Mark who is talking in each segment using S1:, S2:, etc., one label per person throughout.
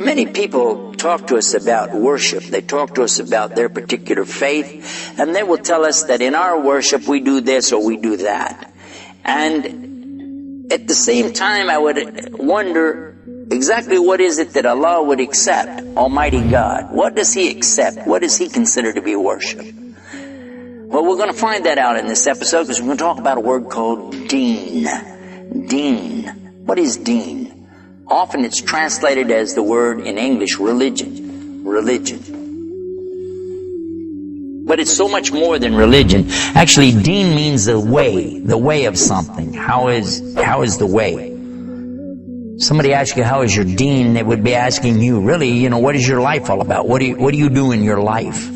S1: Many people talk to us about worship. They talk to us about their particular faith, and they will tell us that in our worship we do this or we do that. And at the same time, I would wonder exactly what is it that Allah would accept, Almighty God. What does He accept? What does He consider to be worship? Well, we're going to find that out in this episode, because we're going to talk about a word called deen. Deen. What is deen? Often it's translated as the word in English, religion. Religion. But it's so much more than religion. Actually, deen means the way of something. How is the way? Somebody asks you, how is your deen? They would be asking you, really, what is your life all about? What do you do in your life?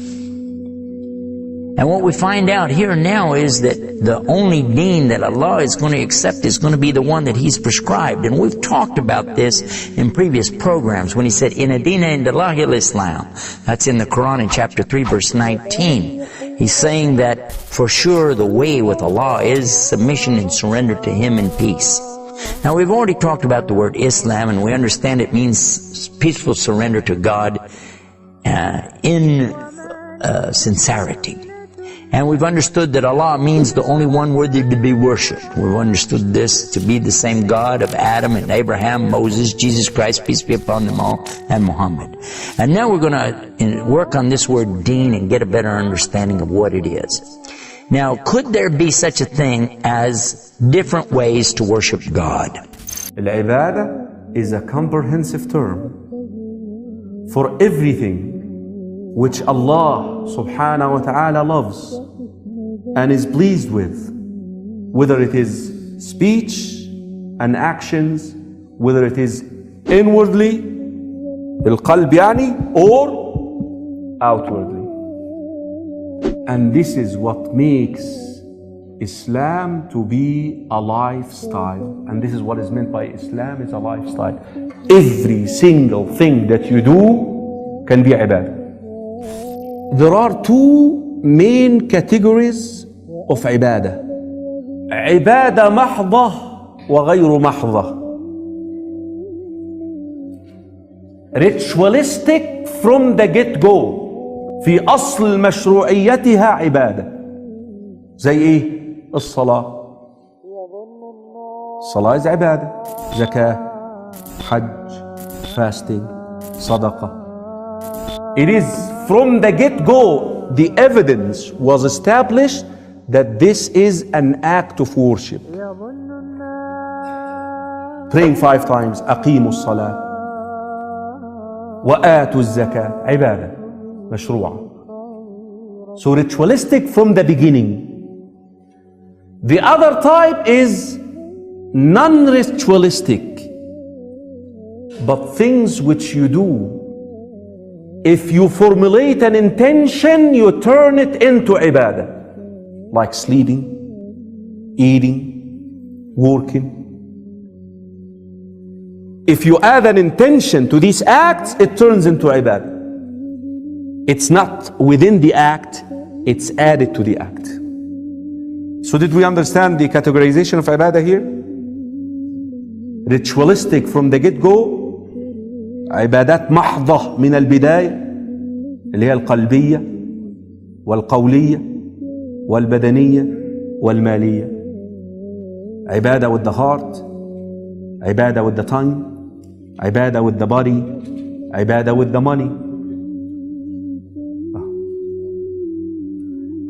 S1: And what we find out here now is that the only deen that Allah is going to accept is going to be the one that He's prescribed. And we've talked about this in previous programs when He said, Inna dina indallahi al-Islam. That's in the Quran in chapter 3, verse 19. He's saying that for sure the way with Allah is submission and surrender to Him in peace. Now, we've already talked about the word Islam, and we understand it means peaceful surrender to God in sincerity. And we've understood that Allah means the only one worthy to be worshipped. We've understood this to be the same God of Adam and Abraham, Moses, Jesus Christ, peace be upon them all, and Muhammad. And now we're going to work on this word deen and get a better understanding of what it is. Now, could there be such a thing as different ways to worship God?
S2: Al-ibadah is a comprehensive term for everything which Allah subhanahu wa ta'ala loves and is pleased with, whether it is speech and actions, whether it is inwardly, بالقلب يعني, or outwardly. And this is what makes Islam to be a lifestyle. And this is what is meant by Islam is a lifestyle. Every single thing that you do can be ibadah. There are two main categories of ibadah. عبادة محضة وغير محضة. Ritualistic from the get-go. في أصل مشروعيتها عبادة. زي إيه؟ الصلاة. الصلاة is عبادة. زكاة, حج, fasting, صدقة. It is from the get-go, the evidence was established that this is an act of worship. Praying 5 times, أقيموا الصلاة وآتوا الزكاة, عبادة, مشروعة. So ritualistic from the beginning. The other type is non-ritualistic, but things which you do. If you formulate an intention, you turn it into ibadah. Like sleeping, eating, working. If you add an intention to these acts, it turns into ibadah. It's not within the act, it's added to the act. So did we understand the categorization of ibadah here? Ritualistic from the get-go. عبادات محضة من البداية اللي هي القلبية والقولية والبدنية والمالية. عبادة with the heart, عبادة with the tongue, عبادة with the body, عبادة with the money.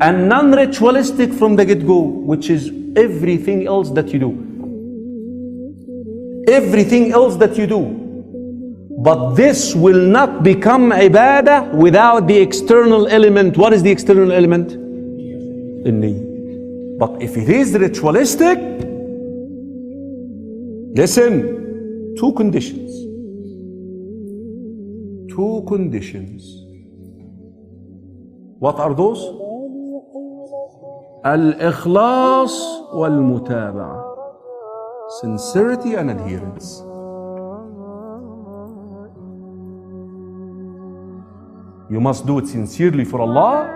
S2: And non-ritualistic from the get-go, which is everything else that you do. Everything else that you do. But this will not become ibadah without the external element. What is the external element? النية. But if it is ritualistic, listen, two conditions. Two conditions. What are those? Al-ikhlas wal-mutaba'ah. Sincerity and adherence. You must do it sincerely for Allah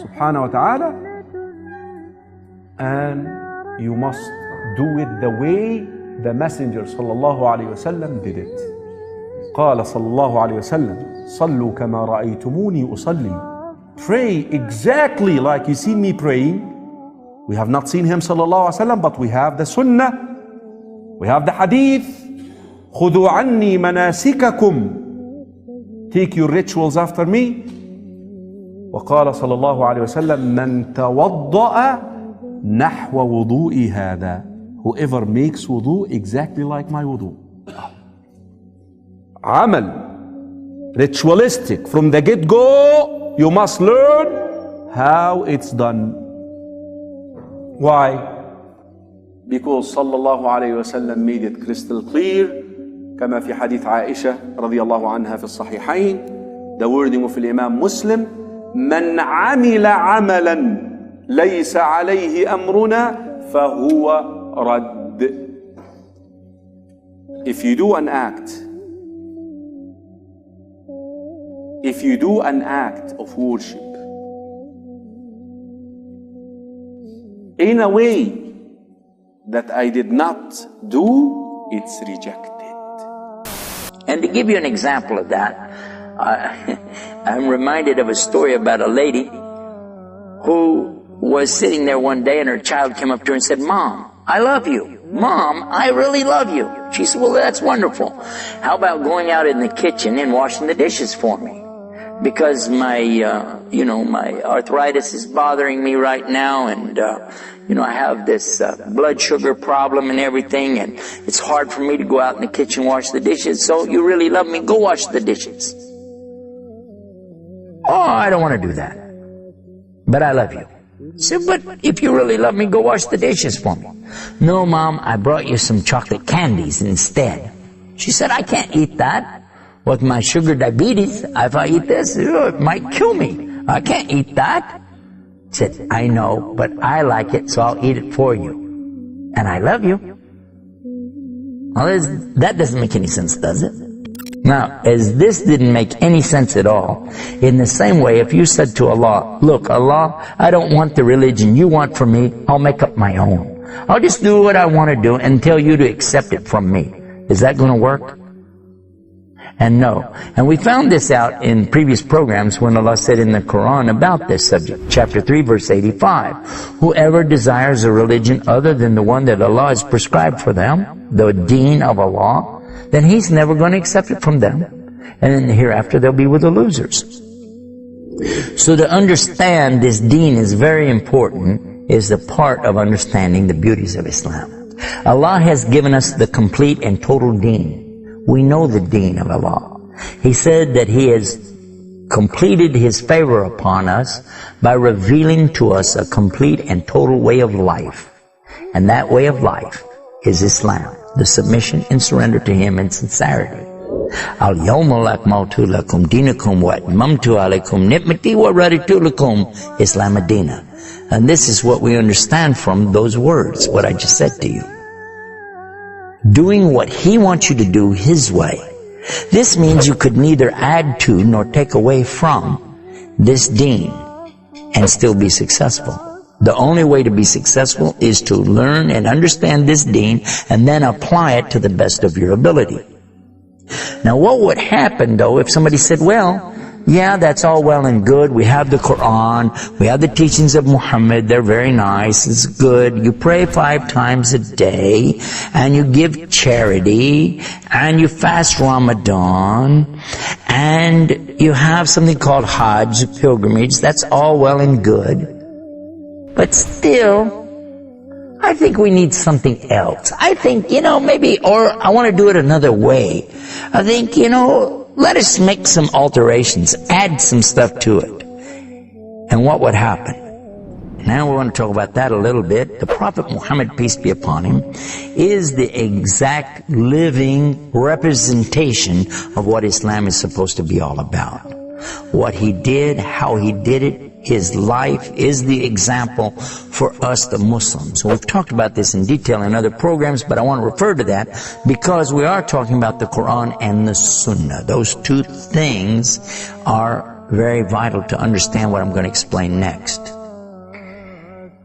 S2: subhanahu wa ta'ala, and you must do it the way the Messenger sallallahu alayhi wa sallam did it. قال صلى الله عليه وسلم صلوا كما رأيتموني أصلي. Pray exactly like you see me praying. We have not seen him صلى الله عليه وسلم, but we have the sunnah, we have the hadith. خذوا عني مناسككم. Take your rituals after me. وقال صلى الله عليه وسلم من توضأ نحو وضوئي هذا. Whoever makes wudu exactly like my wudu. عمل ritualistic from the get-go. You must learn how it's done. Why? Because صلى الله عليه وسلم made it crystal clear كما في حديث عائشة رضي الله عنها في الصحيحين, the wording of الإمام مسلم, من عمل عملا ليس عليه أمرنا فهو رد. If you do an act of worship in a way that I did not do, it's rejected.
S1: And to give you an example of that, I'm reminded of a story about a lady who was sitting there one day and her child came up to her and said, Mom, I love you. Mom, I really love you. She said, well, that's wonderful. How about going out in the kitchen and washing the dishes for me? Because my arthritis is bothering me right now, and I have this blood sugar problem and everything, and it's hard for me to go out in the kitchen and wash the dishes. So you really love me, go wash the dishes. Oh, I don't want to do that, but I love you. She said, but if you really love me, go wash the dishes for me. No, Mom, I brought you some chocolate candies instead. She said, I can't eat that. With my sugar diabetes, if I eat this, it might kill me. I can't eat that. He said, I know, but I like it, so I'll eat it for you. And I love you. Well, that doesn't make any sense, does it? Now, as this didn't make any sense at all, in the same way, if you said to Allah, look, Allah, I don't want the religion you want from me, I'll make up my own. I'll just do what I want to do and tell you to accept it from me. Is that going to work? And no. And we found this out in previous programs when Allah said in the Quran about this subject. Chapter 3, verse 85. Whoever desires a religion other than the one that Allah has prescribed for them, the deen of Allah, then He's never going to accept it from them. And then hereafter they'll be with the losers. So to understand this deen is very important, is the part of understanding the beauties of Islam. Allah has given us the complete and total deen. We know the deen of Allah. He said that He has completed His favor upon us by revealing to us a complete and total way of life. And that way of life is Islam, the submission and surrender to Him in sincerity. Al-yawma akmaltu lakum dinakum wa atmamtu alaykum ni'mati wa raditu lakum Islam ad-dina. And this is what we understand from those words, what I just said to you. Doing what He wants you to do His way. This means you could neither add to nor take away from this deen and still be successful. The only way to be successful is to learn and understand this deen and then apply it to the best of your ability. Now what would happen though if somebody said, well, yeah, that's all well and good. We have the Quran. We have the teachings of Muhammad. They're very nice. It's good. You pray 5 times a day, and you give charity, and you fast Ramadan, and you have something called Hajj, pilgrimage. That's all well and good. But still, I think we need something else. I think, maybe, or I want to do it another way. I think, let us make some alterations, add some stuff to it. And what would happen? Now we want to talk about that a little bit. The Prophet Muhammad, peace be upon him, is the exact living representation of what Islam is supposed to be all about. What he did, how he did it, his life is the example for us, the Muslims. So we've talked about this in detail in other programs, but I want to refer to that because we are talking about the Quran and the Sunnah. Those two things are very vital to understand what I'm going to explain next.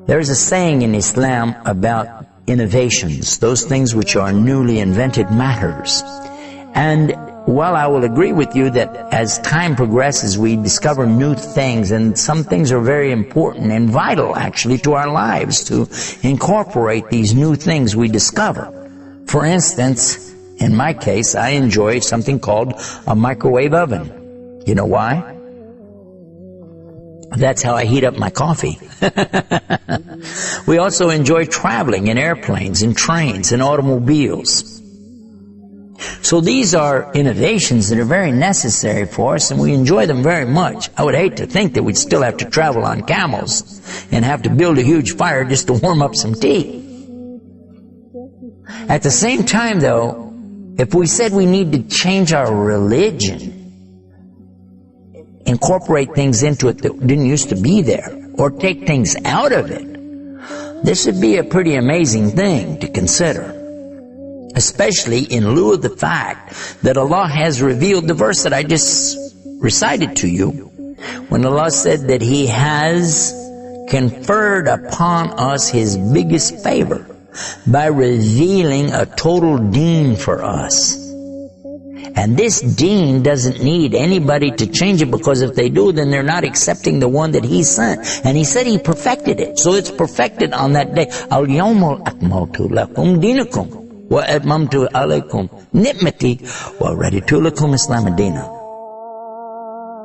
S1: There's a saying in Islam about innovations, those things which are newly invented matters. And Well, I will agree with you that as time progresses, we discover new things, and some things are very important and vital, actually, to our lives to incorporate these new things we discover. For instance, in my case, I enjoy something called a microwave oven. You know why? That's how I heat up my coffee. We also enjoy traveling in airplanes and trains and automobiles. So these are innovations that are very necessary for us, and we enjoy them very much. I would hate to think that we'd still have to travel on camels and have to build a huge fire just to warm up some tea. At the same time, though, if we said we need to change our religion, incorporate things into it that didn't used to be there, or take things out of it, this would be a pretty amazing thing to consider. Especially in lieu of the fact that Allah has revealed the verse that I just recited to you, when Allah said that He has conferred upon us His biggest favor by revealing a total deen for us. And this deen doesn't need anybody to change it, because if they do, then they're not accepting the one that He sent. And He said He perfected it. So it's perfected on that day. Al-yawma akmaltu lakum dinakum wa atmamtu alaykum ni'mati wa raditu lakum Islam ad-dina.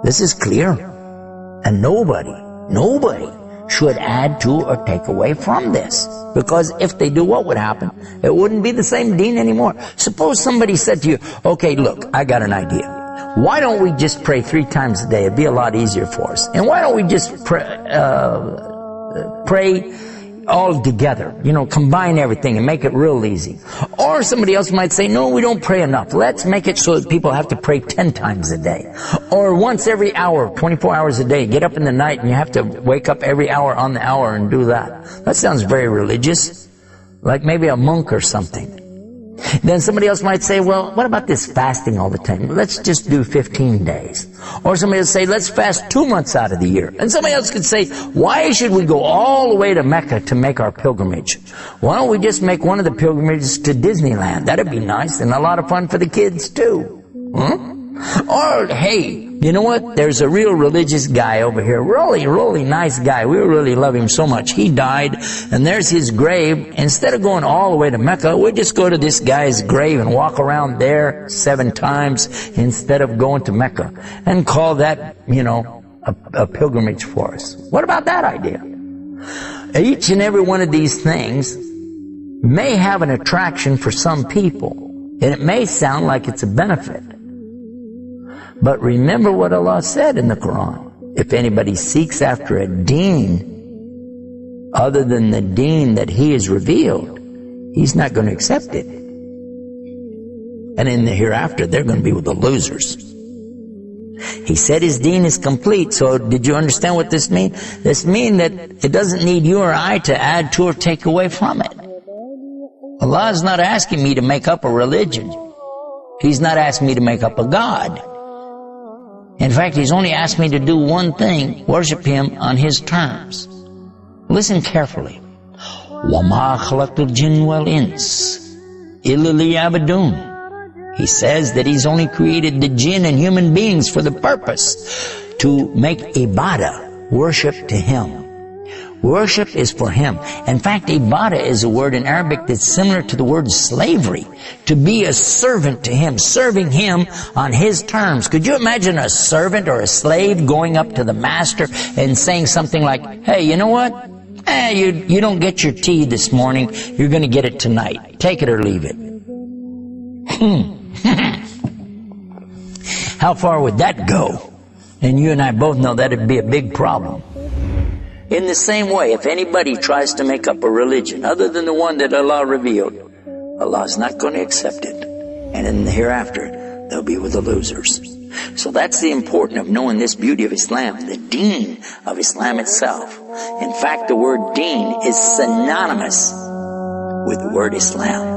S1: This is clear. And nobody should add to or take away from this. Because if they do, what would happen? It wouldn't be the same deen anymore. Suppose somebody said to you, okay, look, I got an idea. Why don't we just pray 3 times a day? It'd be a lot easier for us. And why don't we just pray all together, combine everything and make it real easy. Or somebody else might say, no, we don't pray enough. Let's make it so that people have to pray 10 times a day. Or once every hour, 24 hours a day. Get up in the night and you have to wake up every hour on the hour and do that. That sounds very religious. Like maybe a monk or something. Then somebody else might say, well, what about this fasting all the time? Let's just do 15 days. Or somebody will say, let's fast 2 months out of the year. And somebody else could say, why should we go all the way to Mecca to make our pilgrimage? Why don't we just make one of the pilgrimages to Disneyland? That'd be nice and a lot of fun for the kids too. Or, hey, you know what? There's a real religious guy over here. Really nice guy. We really love him so much. He died, and there's his grave. Instead of going all the way to Mecca, we just go to this guy's grave and walk around there 7 times instead of going to Mecca. And call that, a pilgrimage for us. What about that idea? Each and every one of these things may have an attraction for some people, and it may sound like it's a benefit. But remember what Allah said in the Quran. If anybody seeks after a deen other than the deen that He has revealed, he's not going to accept it. And in the hereafter, they're going to be with the losers. He said His deen is complete. So did you understand what this means? This means that it doesn't need you or I to add to or take away from it. Allah is not asking me to make up a religion. He's not asking me to make up a God. In fact, He's only asked me to do one thing, worship Him on His terms. Listen carefully. وَمَا خَلَقْتُ الْجِنَّ وَالْإِنسَ إِلَّا لِيَعْبُدُونِ. He says that He's only created the jinn and human beings for the purpose to make ibadah, worship to Him. Worship is for Him. In fact, ibadah is a word in Arabic that's similar to the word slavery. To be a servant to Him, serving Him on His terms. Could you imagine a servant or a slave going up to the master and saying something like, hey, you know what? You don't get your tea this morning. You're going to get it tonight. Take it or leave it. How far would that go? And you and I both know that would be a big problem. In the same way, if anybody tries to make up a religion other than the one that Allah revealed, Allah's not going to accept it. And in the hereafter, they'll be with the losers. So that's the importance of knowing this beauty of Islam, the deen of Islam itself. In fact, the word deen is synonymous with the word Islam.